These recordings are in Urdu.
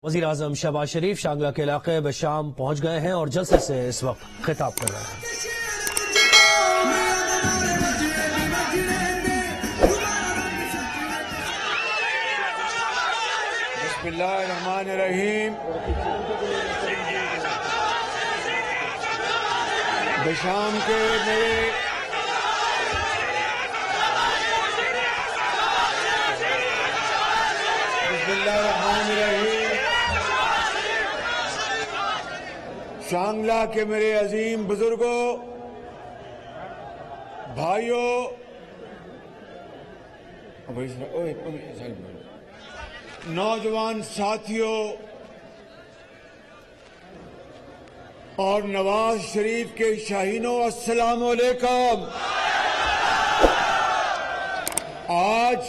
وزیراعظم شہباز شریف شانگلہ کے علاقے بشام پہنچ گئے ہیں اور جلسے سے اس وقت خطاب کر رہے ہیں۔ بسم اللہ الرحمن الرحیم۔ بشام کے میرے بسم اللہ الرحمن الرحیم۔ شانگلہ کے میرے عظیم بزرگوں، بھائیوں، نوجوان ساتھیوں اور نواز شریف کے شاہینوں، السلام علیکم۔ آج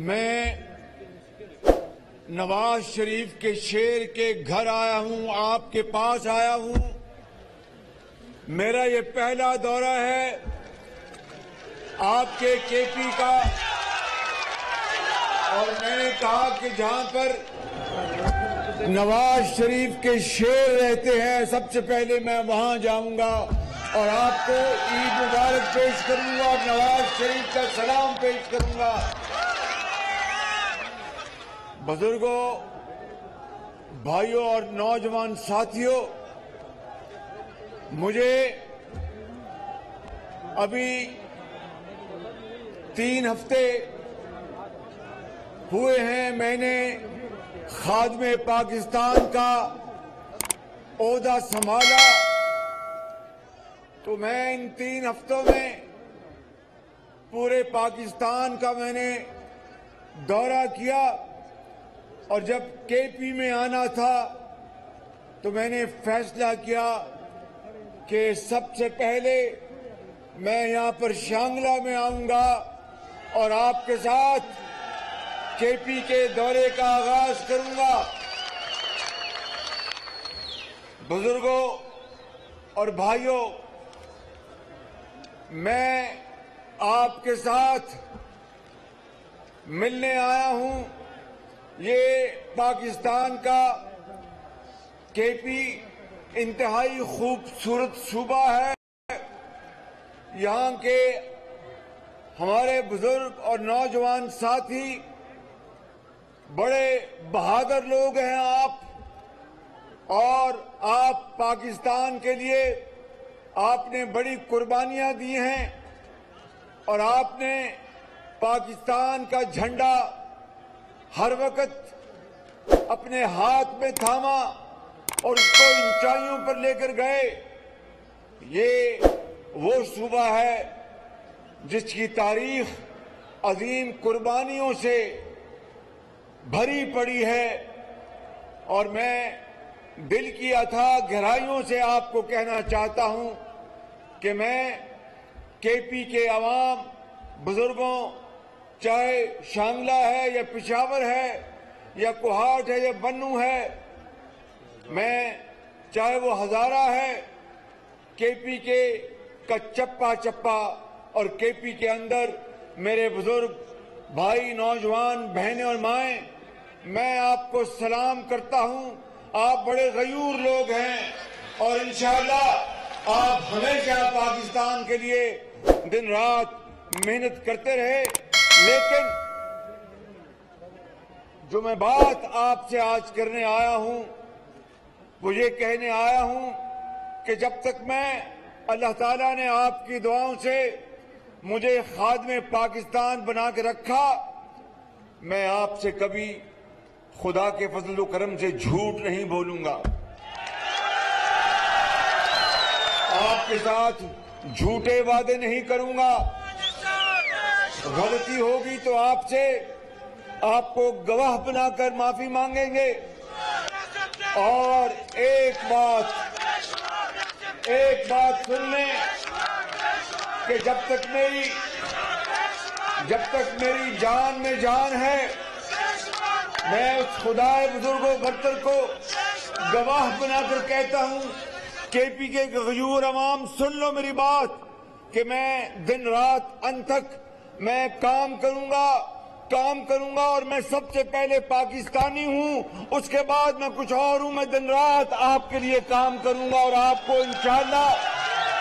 میں نواز شریف کے شیر کے گھر آیا ہوں، آپ کے پاس آیا ہوں۔ میرا یہ پہلا دورہ ہے آپ کے کے پی کا، اور میں نے کہا کہ جہاں پر نواز شریف کے شیر رہتے ہیں سب سے پہلے میں وہاں جاؤں گا اور آپ کو عید مبارک پیش کروں گا اور نواز شریف کا سلام پیش کروں گا۔ بزرگوں، بھائیوں اور نوجوان ساتھیوں، مجھے ابھی 3 ہفتے ہوئے ہیں میں نے خادم پاکستان کا عہدہ سنبھالا، تو میں ان 3 ہفتوں میں پورے پاکستان کا میں نے دورہ کیا، اور جب کے پی میں آنا تھا تو میں نے فیصلہ کیا کہ سب سے پہلے میں یہاں پر شانگلہ میں آؤں گا اور آپ کے ساتھ کے پی کے دورے کا آغاز کروں گا۔ بزرگوں اور بھائیوں، میں آپ کے ساتھ ملنے آیا ہوں۔ یہ پاکستان کا کے پی انتہائی خوبصورت صوبہ ہے۔ یہاں کے ہمارے بزرگ اور نوجوان ساتھی بڑے بہادر لوگ ہیں آپ، اور آپ پاکستان کے لیے آپ نے بڑی قربانیاں دی ہیں، اور آپ نے پاکستان کا جھنڈا ہر وقت اپنے ہاتھ میں تھاما اور اس کو اونچائیوں پر لے کر گئے۔ یہ وہ صوبہ ہے جس کی تاریخ عظیم قربانیوں سے بھری پڑی ہے، اور میں دل کی اتھاہ گہرائیوں سے آپ کو کہنا چاہتا ہوں کہ میں کے پی کے عوام، بزرگوں، چاہے شانگلہ ہے یا پشاور ہے یا کوہاٹ ہے یا بنوں ہے، میں چاہے وہ ہزارہ ہے، کے پی کے کا چپا چپا، اور کے پی کے اندر میرے بزرگ بھائی، نوجوان بہنیں اور مائیں، میں آپ کو سلام کرتا ہوں۔ آپ بڑے غیور لوگ ہیں اور انشاءاللہ آپ ہمیشہ پاکستان کے لیے دن رات محنت کرتے رہے۔ لیکن جو میں بات آپ سے آج کرنے آیا ہوں وہ یہ کہنے آیا ہوں کہ جب تک میں، اللہ تعالیٰ نے آپ کی دعاؤں سے مجھے خادم پاکستان بنا کے رکھا، میں آپ سے کبھی خدا کے فضل و کرم سے جھوٹ نہیں بولوں گا، آپ کے ساتھ جھوٹے وعدے نہیں کروں گا۔ غلطی ہوگی تو آپ سے، آپ کو گواہ بنا کر معافی مانگیں گے۔ اور ایک بات سن لیں کہ جب تک میری جان میں جان ہے، میں اس خدائے بزرگ و برتر کو گواہ بنا کر کہتا ہوں، کے پی کے غیور عوام سن لو میری بات، کہ میں دن رات انت تک میں کام کروں گا کام کروں گا اور میں سب سے پہلے پاکستانی ہوں، اس کے بعد میں کچھ اور ہوں. میں دن رات آپ کے لیے کام کروں گا اور آپ کو انشاءاللہ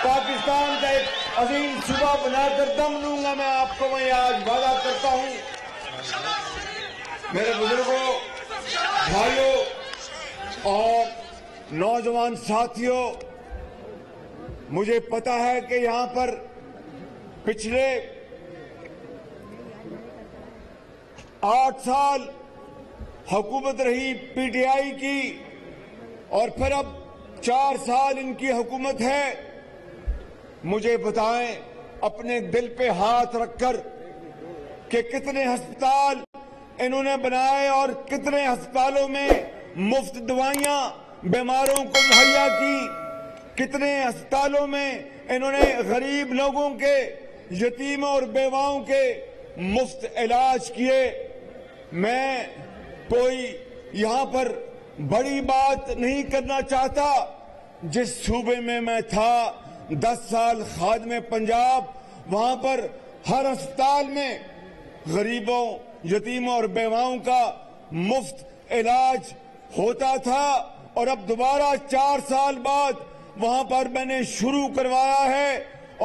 پاکستان کا ایک عظیم صوبہ بنا کر دم لوں گا. میں آپ کو میں آج وعدہ کرتا ہوں. میرے بزرگوں، بھائیوں اور نوجوان ساتھیوں، مجھے پتا ہے کہ یہاں پر پچھلے 8 سال حکومت رہی پی ٹی آئی کی اور پھر اب 4 سال ان کی حکومت ہے. مجھے بتائیں اپنے دل پہ ہاتھ رکھ کر کہ کتنے ہسپتال انہوں نے بنائے اور کتنے ہسپتالوں میں مفت دوائیاں بیماروں کو مہیا کی، کتنے ہسپتالوں میں انہوں نے غریب لوگوں کے، یتیموں اور بیواؤں کے مفت علاج کیے. میں کوئی یہاں پر بڑی بات نہیں کرنا چاہتا. جس صوبے میں تھا 10 سال خادم پنجاب، وہاں پر ہر ہسپتال میں غریبوں، یتیموں اور بیواؤں کا مفت علاج ہوتا تھا. اور اب دوبارہ 4 سال بعد وہاں پر میں نے شروع کروایا ہے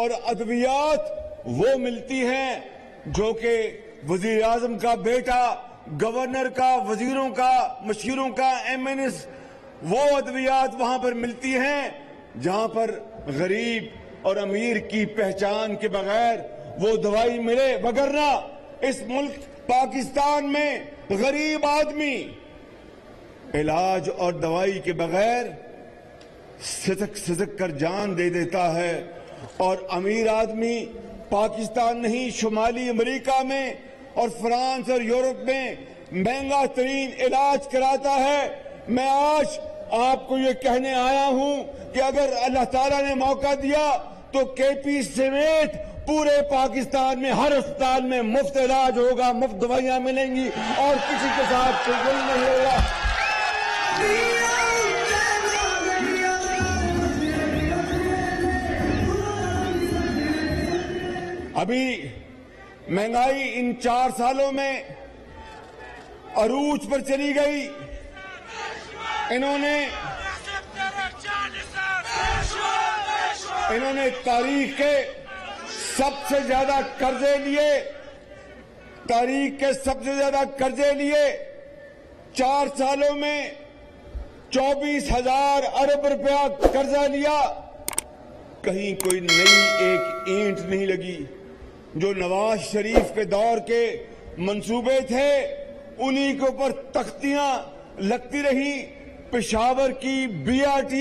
اور ادویات وہ ملتی ہیں جو کہ وزیر اعظم کا بیٹا، گورنر کا، وزیروں کا، مشیروں کا، MNS، وہ ادویات وہاں پر ملتی ہیں جہاں پر غریب اور امیر کی پہچان کے بغیر وہ دوائی ملے. وگرنہ اس ملک پاکستان میں غریب آدمی علاج اور دوائی کے بغیر سسک کر جان دے دیتا ہے، اور امیر آدمی پاکستان نہیں شمالی امریکہ میں اور فرانس اور یورپ میں مہنگا ترین علاج کراتا ہے. میں آج آپ کو یہ کہنے آیا ہوں کہ اگر اللہ تعالیٰ نے موقع دیا تو KP سمیت پورے پاکستان میں ہر اسپتال میں مفت علاج ہوگا، مفت دوائیاں ملیں گی اور کسی کے ساتھ کوئی ظلم نہیں ہوگا. ابھی مہنگائی ان 4 سالوں میں عروج پر چلی گئی. انہوں نے تاریخ کے سب سے زیادہ قرضے لیے، تاریخ کے سب سے زیادہ قرضے لیے. 4 سالوں میں 24,000 ارب روپیہ قرضہ لیا. کہیں کوئی نئی ایک اینٹ نہیں لگی. جو نواز شریف کے دور کے منصوبے تھے انہی کے اوپر تختیاں لگتی رہی. پشاور کی BRT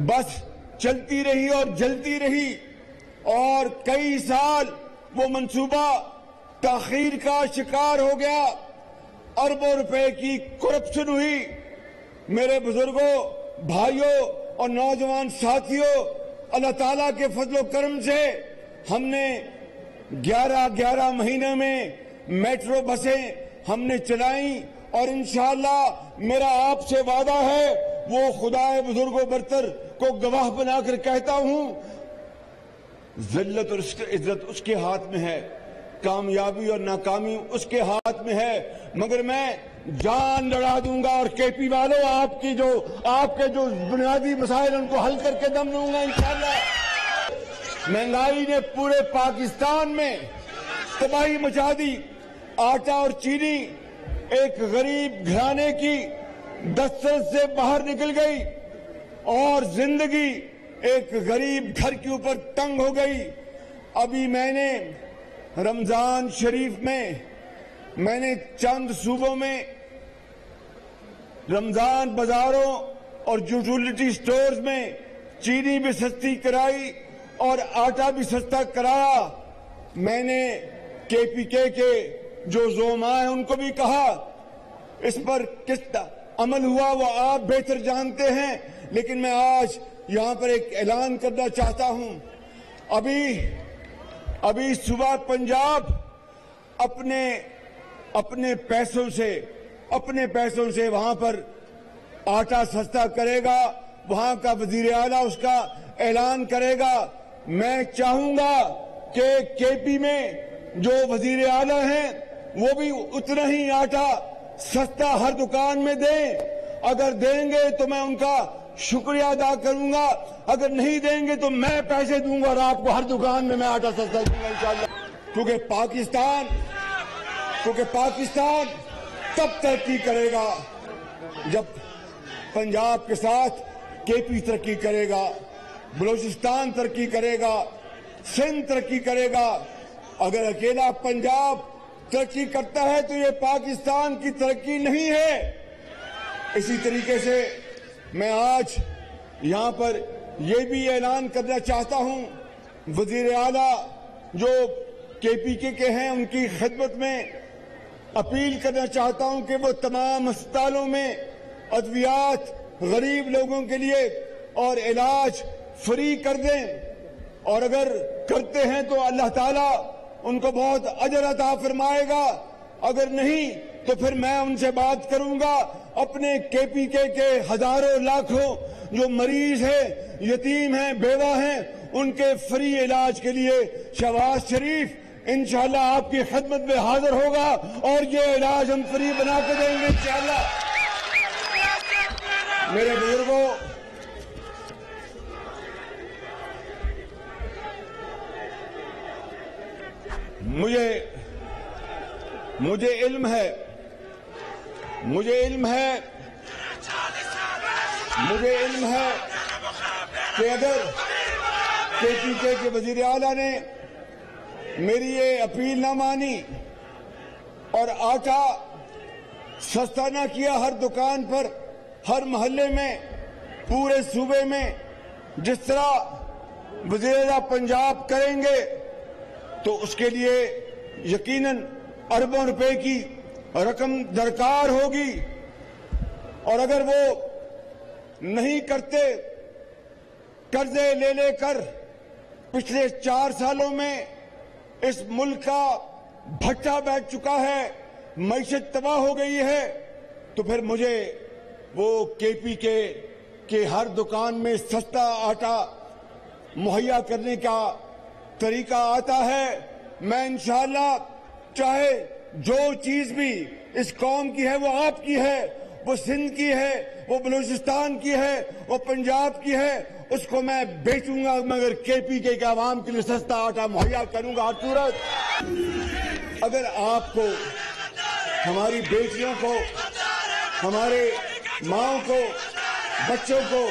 بس چلتی رہی اور جلتی رہی اور کئی سال وہ منصوبہ تاخیر کا شکار ہو گیا. اربوں روپے کی کرپشن ہوئی. میرے بزرگوں، بھائیوں اور نوجوان ساتھیوں، اللہ تعالیٰ کے فضل و کرم سے ہم نے 11 مہینے میں میٹرو بسیں ہم نے چلائیں اور انشاءاللہ میرا آپ سے وعدہ ہے، وہ خدائے بزرگ و برتر کو گواہ بنا کر کہتا ہوں، ذلت اور عزت اس کے ہاتھ میں ہے، کامیابی اور ناکامی اس کے ہاتھ میں ہے، مگر میں جان لڑا دوں گا. اور KP والوں، آپ کے جو بنیادی مسائل ان کو حل کر کے دم لوں گا انشاءاللہ. مہنگائی نے پورے پاکستان میں تباہی مچا دی. آٹا اور چینی ایک غریب گھرانے کی دسترس سے باہر نکل گئی اور زندگی ایک غریب گھر کے اوپر تنگ ہو گئی. ابھی میں نے رمضان شریف میں نے چند صوبوں میں رمضان بازاروں اور یوٹیلیٹی سٹورز میں چینی بھی سستی کرائی اور آٹا بھی سستا کرایا. میں نے KPK کے جو زعماء ہیں ان کو بھی کہا، اس پر کس عمل ہوا وہ آپ بہتر جانتے ہیں، لیکن میں آج یہاں پر ایک اعلان کرنا چاہتا ہوں. ابھی صوبہ پنجاب اپنے پیسوں سے وہاں پر آٹا سستا کرے گا. وہاں کا وزیر اعلیٰ اس کا اعلان کرے گا. میں چاہوں گا کہ KP میں جو وزیر اعلیٰ ہیں وہ بھی اتنا ہی آٹا سستا ہر دکان میں دیں. اگر دیں گے تو میں ان کا شکریہ ادا کروں گا, اگر نہیں دیں گے تو میں پیسے دوں گا اور آپ کو ہر دکان میں آٹا سستا دوں گا انشاءاللہ. کیونکہ پاکستان تب ترقی کرے گا جب پنجاب کے ساتھ کے پی ترقی کرے گا, بلوچستان ترقی کرے گا, سندھ ترقی کرے گا. اگر اکیلا پنجاب ترقی کرتا ہے تو یہ پاکستان کی ترقی نہیں ہے. اسی طریقے سے میں آج یہاں پر یہ بھی اعلان کرنا چاہتا ہوں, وزیر اعلیٰ جو کے پی کے ہیں ان کی خدمت میں اپیل کرنا چاہتا ہوں کہ وہ تمام ہسپتالوں میں ادویات غریب لوگوں کے لیے اور علاج فری کر دیں, اور اگر کرتے ہیں تو اللہ تعالیٰ ان کو بہت اجر عطا فرمائے گا. اگر نہیں تو پھر میں ان سے بات کروں گا, اپنے کے پی کے ہزاروں لاکھوں جو مریض ہیں, یتیم ہیں, بیوہ ہیں, ان کے فری علاج کے لیے شہباز شریف انشاءاللہ آپ کی خدمت میں حاضر ہوگا اور یہ علاج ہم فری بنا کے دیں گے انشاءاللہ. میرے بزرگوں, مجھے علم ہے کہ اگر کے پی کے وزیر اعلیٰ نے میری یہ اپیل نہ مانی اور آٹا سستا نہ کیا ہر دکان پر, ہر محلے میں, پورے صوبے میں, جس طرح وزیر اعلیٰ پنجاب کریں گے تو اس کے لیے یقیناً اربوں روپے کی رقم درکار ہوگی. اور اگر وہ نہیں کرتے, قرضے لے کر پچھلے 4 سالوں میں اس ملک کا بھٹا بیٹھ چکا ہے, معیشت تباہ ہو گئی ہے, تو پھر مجھے وہ کے پی کے ہر دکان میں سستا آٹا مہیا کرنے کا طریقہ آتا ہے. میں انشاءاللہ چاہے جو چیز بھی اس قوم کی ہے وہ آپ کی ہے, وہ سندھ کی ہے, وہ بلوچستان کی ہے, وہ پنجاب کی ہے, اس کو میں بیچوں گا مگر کے پی کے عوام کے لیے سستا آٹا مہیا کروں گا ہر صورت. اگر آپ کو, ہماری بیٹیوں کو, ہمارے ماؤں کو, بچوں کو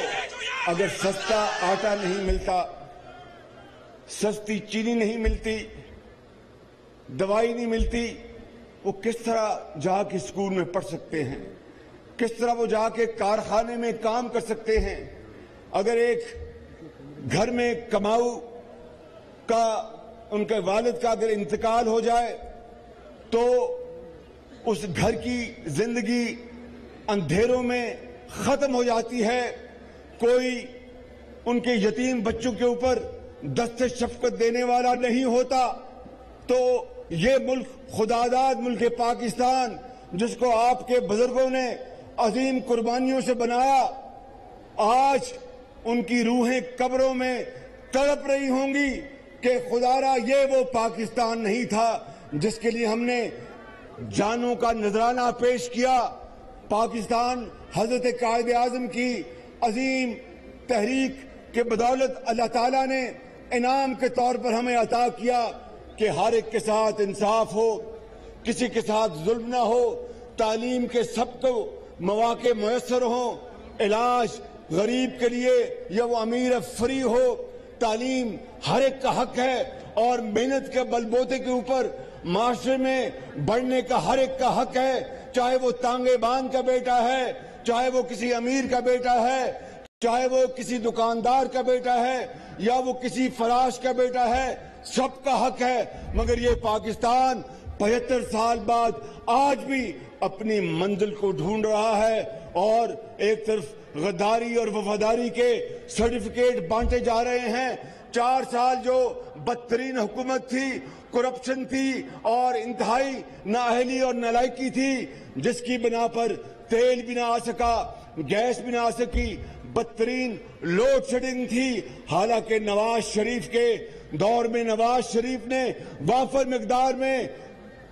اگر سستا آٹا نہیں ملتا, سستی چینی نہیں ملتی, دوائی نہیں ملتی, وہ کس طرح جا کے اسکول میں پڑھ سکتے ہیں, کس طرح وہ جا کے کارخانے میں کام کر سکتے ہیں. اگر ایک گھر میں کماؤ کا, ان کے والد کا اگر انتقال ہو جائے تو اس گھر کی زندگی اندھیروں میں ختم ہو جاتی ہے. کوئی ان کے یتیم بچوں کے اوپر دست شفقت دینے والا نہیں ہوتا. تو یہ ملک خداداد ملک پاکستان, جس کو آپ کے بزرگوں نے عظیم قربانیوں سے بنایا, آج ان کی روحیں قبروں میں تڑپ رہی ہوں گی کہ خدارا یہ وہ پاکستان نہیں تھا جس کے لیے ہم نے جانوں کا نذرانہ پیش کیا. پاکستان حضرت قائد اعظم کی عظیم تحریک کے بدولت اللہ تعالیٰ نے انعام کے طور پر ہمیں عطا کیا کہ ہر ایک کے ساتھ انصاف ہو, کسی کے ساتھ ظلم نہ ہو, تعلیم کے سب کو مواقع میسر ہوں, علاج غریب کے لیے یا وہ امیر فری ہو, تعلیم ہر ایک کا حق ہے اور محنت کے بلبوتے کے اوپر معاشرے میں بڑھنے کا ہر ایک کا حق ہے, چاہے وہ تانگے بان کا بیٹا ہے, چاہے وہ کسی امیر کا بیٹا ہے, چاہے وہ کسی دکاندار کا بیٹا ہے یا وہ کسی فراش کا بیٹا ہے, سب کا حق ہے. مگر یہ پاکستان 75 سال بعد آج بھی اپنی منزل کو ڈھونڈ رہا ہے اور ایک طرف غداری اور وفاداری کے سرٹیفکیٹ بانٹے جا رہے ہیں. 4 سال جو بدترین حکومت تھی, کرپشن تھی اور انتہائی نااہلی اور نالائکی تھی, جس کی بنا پر تیل بھی نہ آ سکا, گیس بھی نہ آ سکی, بدترین لوڈ شیڈنگ تھی. حالانکہ نواز شریف کے دور میں نواز شریف نے وافر مقدار میں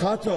700,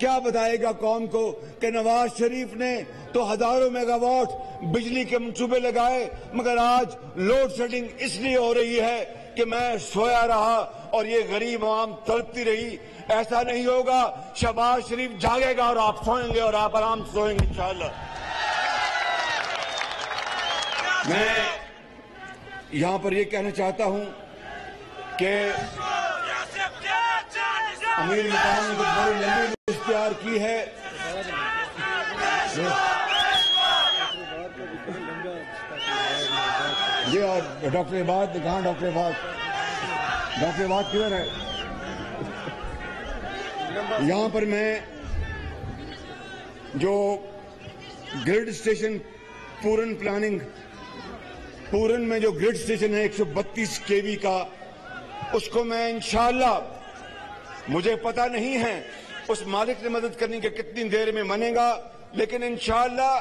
کیا بتائے گا قوم کو کہ نواز شریف نے تو ہزاروں میگا واٹ بجلی کے منصوبے لگائے، مگر آج لوڈ شیڈنگ اس لیے ہو رہی ہے کہ میں سویا رہا اور یہ غریب عوام تڑپتی رہی۔ ایسا نہیں ہوگا، شہباز شریف جاگے گا اور آپ سوئیں گے اور آپ آرام سے سوئیں گے انشاءاللہ۔ میں یہاں پر یہ کہنا چاہتا ہوں کہ امیر مقام نے کچھ بڑی لمبی لسٹ تیار کی ہے۔ یہ اور ڈاکٹر عباد کہاں؟ ڈاکٹر عباد کدھر ہے؟ یہاں پر میں جو گریڈ اسٹیشن پورن پلاننگ، پورن میں جو گریڈ اسٹیشن ہے 132 kV کا، اس کو میں انشاءاللہ، مجھے پتہ نہیں ہے اس مالک نے مدد کرنے کے کتنی دیر میں بنے گا، لیکن انشاءاللہ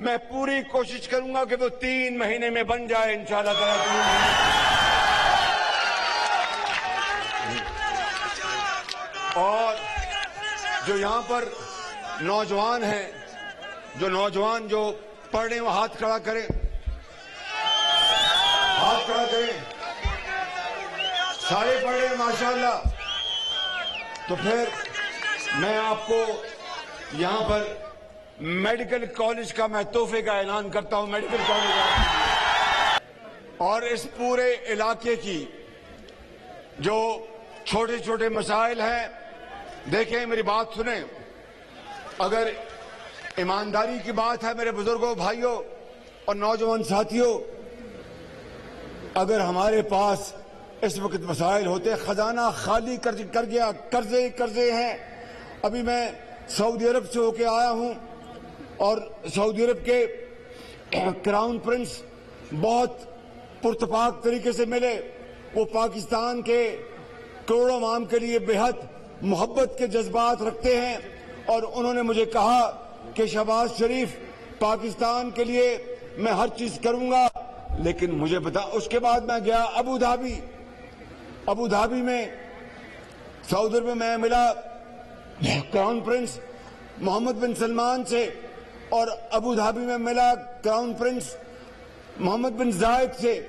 میں پوری کوشش کروں گا کہ وہ 3 مہینے میں بن جائے انشاءاللہ تعالیٰ۔ اور جو یہاں پر نوجوان ہیں، جو پڑھ رہے ہیں وہ ہاتھ کھڑا کریں، ہاتھ کھڑا کریں، سارے پڑھ رہے ہیں ماشاءاللہ۔ تو پھر میں آپ کو یہاں پر میڈیکل کالج کا میں تحفے کا اعلان کرتا ہوں، میڈیکل کالج کا، اور اس پورے علاقے کی جو چھوٹے چھوٹے مسائل ہیں، دیکھیں میری بات سنیں، اگر ایمانداری کی بات ہے میرے بزرگوں، بھائیوں اور نوجوان ساتھیوں، اگر ہمارے پاس اس وقت مسائل ہوتے، خزانہ خالی کر گیا، قرضے ہیں۔ ابھی میں سعودی عرب سے ہو کے آیا ہوں اور سعودی عرب کے کراؤن پرنس بہت پرتپاک طریقے سے ملے، وہ پاکستان کے کروڑوں عوام کے لیے بے حد محبت کے جذبات رکھتے ہیں، اور انہوں نے مجھے کہا کہ شہباز شریف پاکستان کے لیے میں ہر چیز کروں گا، لیکن مجھے بتا۔ اس کے بعد میں گیا ابو دھابی میں، سعودی عرب میں میں ملا کراؤن پرنس محمد بن سلمان سے، اور ابو دھابی میں ملا کراؤن پرنس محمد بن زائد سے۔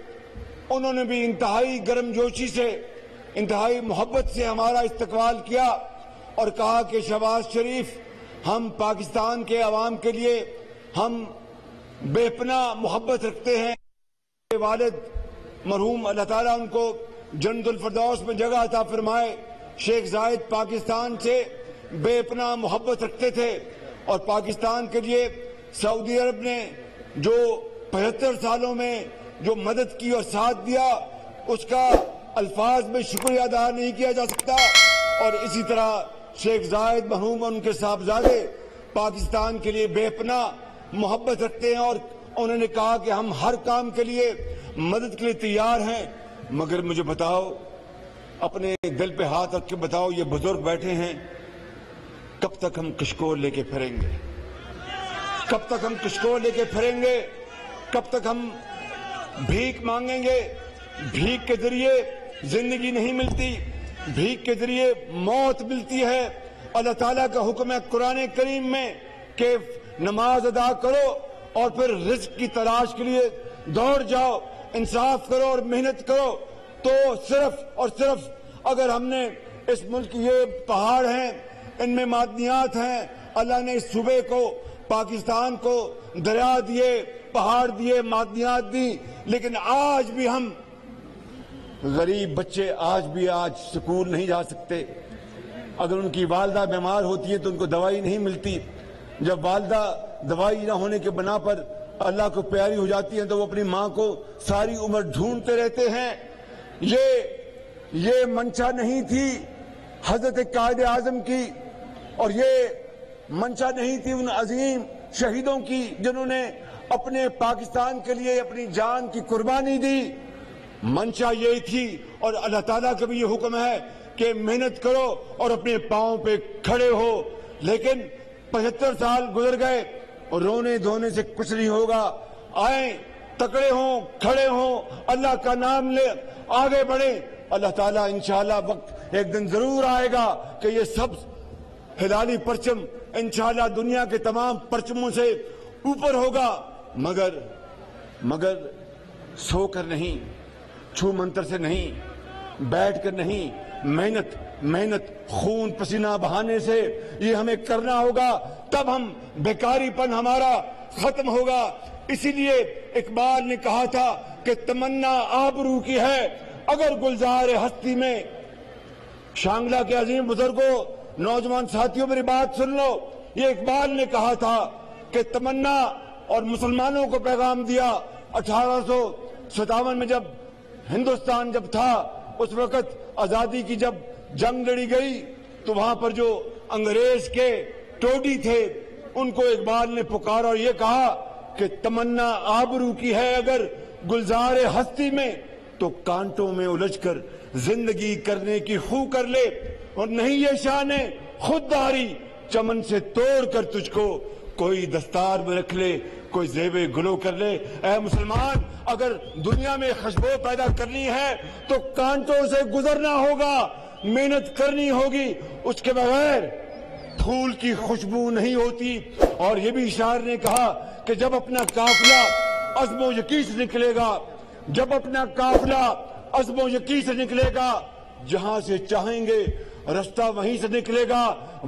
انہوں نے بھی انتہائی گرم جوشی سے، انتہائی محبت سے ہمارا استقبال کیا اور کہا کہ شہباز شریف، ہم پاکستان کے عوام کے لیے ہم بے پناہ محبت رکھتے ہیں۔ والد مرحوم اللہ تعالیٰ ان کو جنت الفردوس میں جگہ عطا فرمائے، شیخ زائد پاکستان سے بے پناہ محبت رکھتے تھے، اور پاکستان کے لیے سعودی عرب نے جو 75 سالوں میں جو مدد کی اور ساتھ دیا، اس کا الفاظ میں شکریہ ادا نہیں کیا جا سکتا۔ اور اسی طرح شیخ زائد مرحوم ان کے صاحبزادے پاکستان کے لیے بے پناہ محبت رکھتے ہیں، اور انہوں نے کہا کہ ہم ہر کام کے لیے مدد کے لیے تیار ہیں۔ مگر مجھے بتاؤ، اپنے دل پہ ہاتھ رکھ کے بتاؤ، یہ بزرگ بیٹھے ہیں، کب تک ہم کشکول لے کے پھریں گے؟ کب تک ہم کشکول لے کے پھریں گے؟ کب تک ہم بھیک مانگیں گے؟ بھیک کے ذریعے زندگی نہیں ملتی، بھیک کے ذریعے موت ملتی ہے۔ اللہ تعالیٰ کا حکم ہے قرآن کریم میں کہ نماز ادا کرو اور پھر رزق کی تلاش کے لیے دوڑ جاؤ، انصاف کرو اور محنت کرو۔ تو صرف اور صرف اگر ہم نے اس ملک، یہ پہاڑ ہیں، ان میں معدنیات ہیں، اللہ نے اس صوبے کو، پاکستان کو دریا دیے، پہاڑ دیے، معدنیات دی، لیکن آج بھی ہم غریب بچے آج سکول نہیں جا سکتے۔ اگر ان کی والدہ بیمار ہوتی ہے تو ان کو دوائی نہیں ملتی۔ جب والدہ دوائی نہ ہونے کے بنا پر اللہ کو پیاری ہو جاتی ہیں تو وہ اپنی ماں کو ساری عمر ڈھونڈتے رہتے ہیں۔ یہ منشا نہیں تھی حضرت قائد اعظم کی، اور یہ منشا نہیں تھی ان عظیم شہیدوں کی جنہوں نے اپنے پاکستان کے لیے اپنی جان کی قربانی دی۔ منشا یہی تھی، اور اللہ تعالیٰ کا بھی یہ حکم ہے کہ محنت کرو اور اپنے پاؤں پہ کھڑے ہو۔ لیکن 75 سال گزر گئے اور رونے دھونے سے کچھ نہیں ہوگا۔ آئیں، تکڑے ہوں، کھڑے ہوں، اللہ کا نام لے، آگے بڑھیں۔ اللہ تعالیٰ انشاءاللہ وقت ایک دن ضرور آئے گا کہ یہ سب ہلالی پرچم انشاءاللہ دنیا کے تمام پرچموں سے اوپر ہوگا، مگر سو کر نہیں، چھو منتر سے نہیں، بیٹھ کر نہیں، محنت خون پسینہ بہانے سے یہ ہمیں کرنا ہوگا، تب ہم بیکاری پن ہمارا ختم ہوگا۔ اسی لیے اقبال نے کہا تھا کہ تمنا آبرو کی ہے اگر گلزار ہستی میں۔ شانگلہ کے عظیم بزرگوں، نوجوان ساتھیوں میری بات سن لو، یہ اقبال نے کہا تھا کہ تمنا، اور مسلمانوں کو پیغام دیا 1857 میں جب ہندوستان جب تھا، اس وقت آزادی کی جب جنگ لڑی گئی تو وہاں پر جو انگریز کے ٹوڈی تھے ان کو اقبال نے پکارا اور یہ کہا کہ تمنا آبرو کی ہے اگر گلزار ہستی میں، تو کانٹوں میں الجھ کر زندگی کرنے کی خو کر لے، اور نہیں یہ شان خودداری چمن سے توڑ کر تجھ کو کوئی دستار میں رکھ لے، کوئی زیب گلو کر لے۔ اے مسلمان، اگر دنیا میں خوشبو پیدا کرنی ہے تو کانٹوں سے گزرنا ہوگا، محنت کرنی ہوگی، اس کے بغیر پھول کی خوشبو نہیں ہوتی۔ اور یہ بھی شاعر نے کہا کہ جب اپنا قافلہ عزم و یقین سے نکلے گا، جب اپنا قافلہ عزم و یقین سے نکلے گا، جہاں سے چاہیں گے رستہ وہیں سے نکلے گا،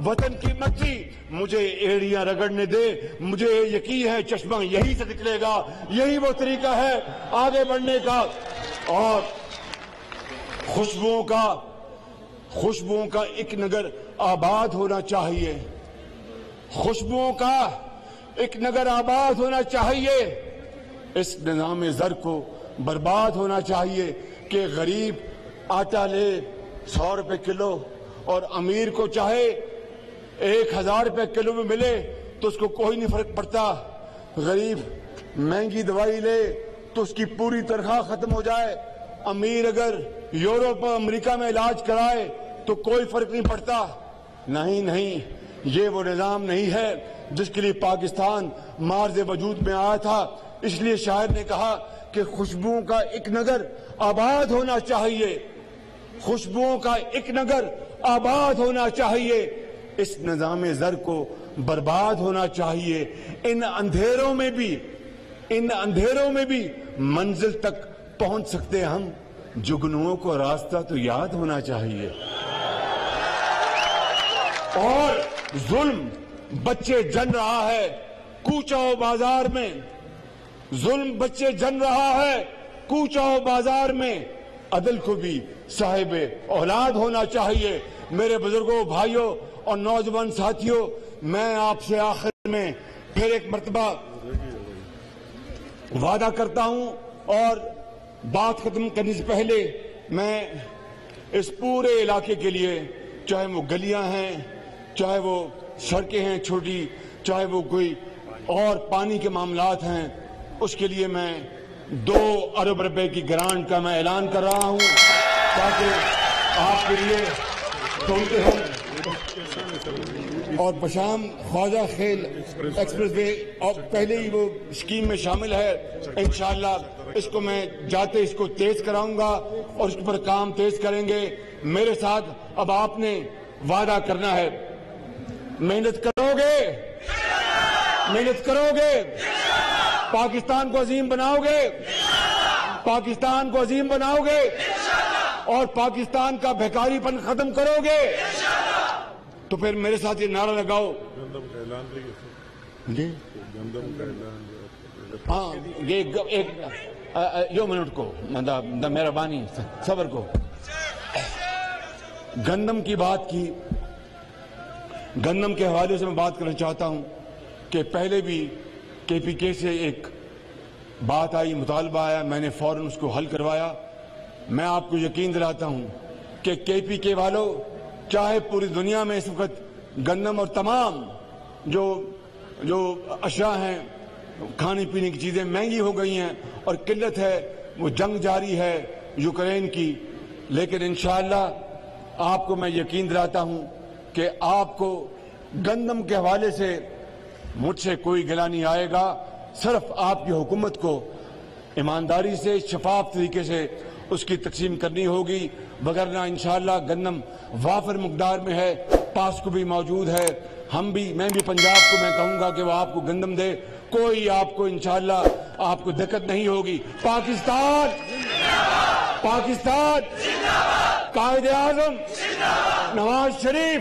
وطن کی مٹی مجھے ایڑیاں رگڑنے دے، مجھے یقین ہے چشمہ یہی سے نکلے گا۔ یہی وہ طریقہ ہے آگے بڑھنے کا۔ اور خوشبوؤں کا ایک نگر آباد ہونا چاہیے، خوشبوؤں کا ایک نگر آباد ہونا چاہیے۔ اس نظام زر کو برباد ہونا چاہیے کہ غریب آٹا لے 100 روپے کلو اور امیر کو چاہے 1000 روپے کلو میں ملے تو اس کو کوئی نہیں فرق پڑتا۔ غریب مہنگی دوائی لے تو اس کی پوری تنخواہ ختم ہو جائے، امیر اگر یورپ اور امریکہ میں علاج کرائے تو کوئی فرق نہیں پڑتا۔ نہیں، یہ وہ نظام نہیں ہے جس کے لیے پاکستان مارز وجود میں آیا تھا۔ اس لیے شاعر نے کہا کہ خوشبوؤں کا ایک نگر آباد ہونا چاہیے، خوشبوؤں کا ایک نگر آباد ہونا چاہیے، اس نظام زر کو برباد ہونا چاہیے۔ ان اندھیروں میں بھی منزل تک پہنچ سکتے ہم، جگنوؤں کو راستہ تو یاد ہونا چاہیے۔ اور ظلم بچے جن رہا ہے کوچہ و بازار میں، ظلم بچے جن رہا ہے کوچہ و بازار میں، عدل کو بھی صاحب اولاد ہونا چاہیے۔ میرے بزرگوں، بھائیوں اور نوجوان ساتھیوں، میں آپ سے آخر میں پھر ایک مرتبہ وعدہ کرتا ہوں، اور بات ختم کرنے سے پہلے میں اس پورے علاقے کے لیے، چاہے وہ گلیاں ہیں، چاہے وہ سڑکیں ہیں چھوٹی، چاہے وہ کوئی اور پانی کے معاملات ہیں، اس کے لیے میں 2 ارب روپے کی گرانٹ کا میں اعلان کر رہا ہوں تاکہ آپ کے لیے سنتے ہیں۔ اور بشام خواجہ خیل ایکسپریس وے اور پہلے ہی وہ اسکیم میں شامل ہے، انشاءاللہ اس کو میں جاتے اس کو تیز کراؤں گا اور اس پر کام تیز کریں گے۔ میرے ساتھ اب آپ نے وعدہ کرنا ہے، محنت کرو گے، پاکستان کو عظیم بناؤ گے، پاکستان کو عظیم بناؤ گے، اور پاکستان کا بھیکاری پن ختم کرو گے۔ تو پھر میرے ساتھ یہ نعرہ لگاؤ۔ ہاں، یہ ایک منٹ کو مہربانی صبر کو۔ گندم کی بات کی، گندم کے حوالے سے میں بات کرنا چاہتا ہوں کہ پہلے بھی کے پی کے سے ایک بات آئی، مطالبہ آیا، میں نے فوراً اس کو حل کروایا۔ میں آپ کو یقین دلاتا ہوں کہ کے پی کے والوں، چاہے پوری دنیا میں اس وقت گندم اور تمام جو اشیاء ہیں، کھانے پینے کی چیزیں مہنگی ہو گئی ہیں اور قلت ہے، وہ جنگ جاری ہے یوکرین کی، لیکن انشاءاللہ آپ کو میں یقین دلاتا ہوں کہ آپ کو گندم کے حوالے سے مجھ سے کوئی گلہ نہیں آئے گا۔ صرف آپ کی حکومت کو ایمانداری سے، شفاف طریقے سے اس کی تقسیم کرنی ہوگی، وگرنہ انشاءاللہ گندم وافر مقدار میں ہے۔ پاس کو بھی موجود ہے. میں بھی پنجاب کو میں کہوں گا کہ وہ آپ کو گندم دے. کوئی آپ کو انشاءاللہ آپ کو دقت نہیں ہوگی. پاکستان قائد اعظم نواز شریف